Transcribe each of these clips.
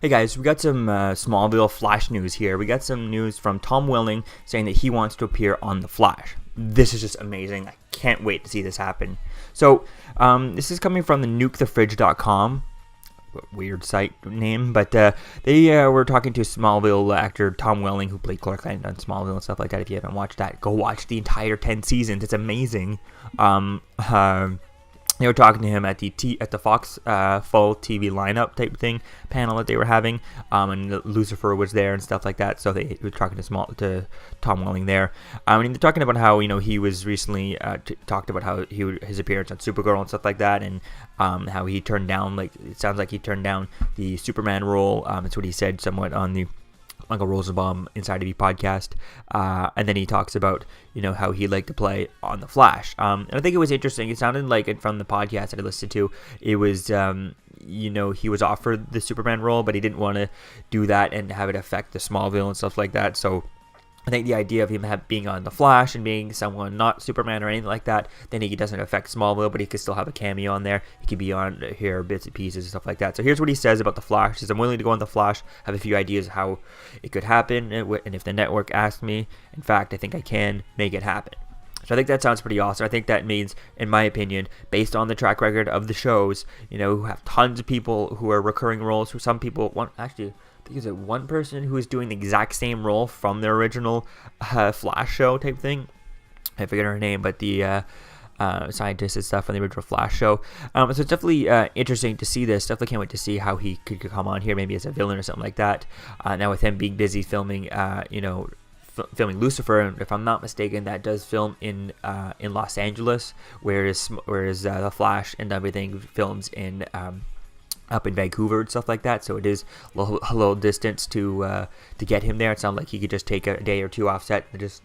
Hey guys, we got some Smallville Flash news here. We got some news from Tom Welling saying that he wants to appear on The Flash. This is just amazing. I can't wait to see this happen. So, this is coming from the nukethefridge.com. Weird site name, but they were talking to Smallville actor Tom Welling, who played Clark Kent on Smallville and stuff like that. If you haven't watched that, go watch the entire 10 seasons. It's amazing. They were talking to him at the Fox full TV lineup type thing panel that they were having, and Lucifer was there and stuff like that. So they were talking to Tom Welling there. And they're talking about how he was recently talked about how his appearance on Supergirl and stuff like that, and how he turned down, like, it sounds like he turned down the Superman role. That's what he said somewhat on the Michael Rosenbaum Inside of You podcast, and then he talks about how he'd like to play on The Flash, and I think it was interesting. It sounded like from the podcast that I listened to, it was he was offered the Superman role, but he didn't want to do that and have it affect the Smallville and stuff like that. So I think the idea of him being on The Flash and being someone not Superman or anything like that, then he doesn't affect Smallville, but he could still have a cameo on there. He could be on here, bits and pieces and stuff like that. So here's what he says about The Flash. He says, I'm willing to go on The Flash, have a few ideas how it could happen, and if the network asks me, in fact, I think I can make it happen. So I think that sounds pretty awesome. I think that means, in my opinion, based on the track record of the shows, who have tons of people who are recurring roles, who some people want, actually, I think it's one person who is doing the exact same role from the original Flash show type thing. I forget her name, but the scientist and stuff from the original Flash show. So it's definitely interesting to see this. Definitely can't wait to see how he could come on here, maybe as a villain or something like that. Now with him being busy filming, filming Lucifer, and if I'm not mistaken, that does film in Los Angeles, whereas the Flash and everything films in up in Vancouver and stuff like that, so it is a little distance to get him there. It sounds like he could just take a day or two off set and just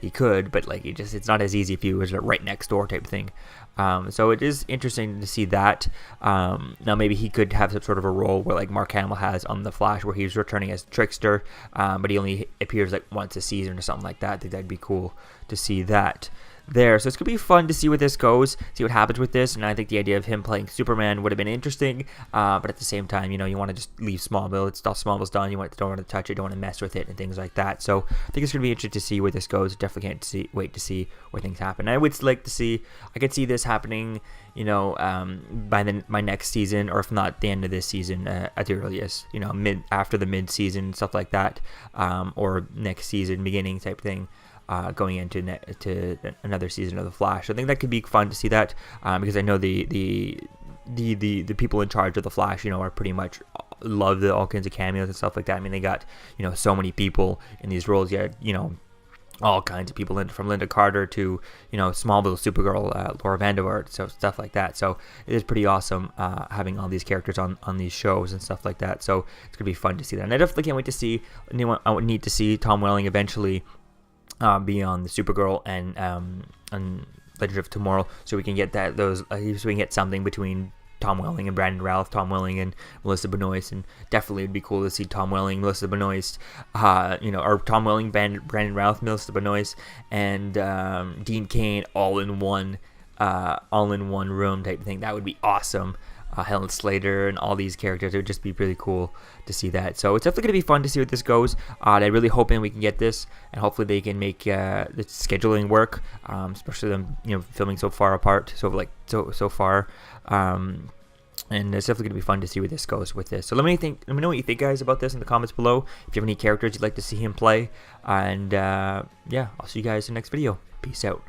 he could, but like it's not as easy if he was right next door type thing. So it is interesting to see that. Now maybe he could have some sort of a role where like Mark Hamill has on The Flash, where he's returning as Trickster, but he only appears like once a season or something like that. I think that'd be cool to see that there. So it's gonna be fun to see where this goes, see what happens with this. And I think the idea of him playing Superman would have been interesting, but at the same time, you want to just leave Smallville. It's all Smallville's done. Don't want to touch it, don't want to mess with it and things like that. So I think it's gonna be interesting to see where this goes. Definitely can't wait to see where things happen. I would like to see, I could see this happening by my next season, or if not the end of this season at the earliest, after the mid season, stuff like that, or next season beginning type thing. Going into another season of The Flash. I think that could be fun to see that, because I know the people in charge of The Flash, are pretty much love all kinds of cameos and stuff like that. I mean, they got so many people in these roles. All kinds of people, from Linda Carter to Smallville, Supergirl, Laura Vandervoort, so stuff like that. So it is pretty awesome having all these characters on these shows and stuff like that. So it's gonna be fun to see that, and I definitely can't wait to see. I would need to see Tom Welling eventually be on the Supergirl and Legend of Tomorrow, so we can get so we can get something between Tom Welling and Brandon Routh, Tom Welling and Melissa Benoist, and definitely it'd be cool to see Tom Welling, Melissa Benoist, or Tom Welling, Brandon Routh, Melissa Benoist, and Dean Cain all in one room type of thing. That would be awesome. Helen Slater and all these characters, it would just be really cool to see that. So it's definitely going to be fun to see what this goes. I'm really hoping we can get this, and hopefully they can make the scheduling work, especially them filming so far apart, so far. And it's definitely going to be fun to see where this goes with this. So let me know what you think, guys, about this in the comments below. If you have any characters you'd like to see him play, and yeah, I'll see you guys in the next video. Peace out.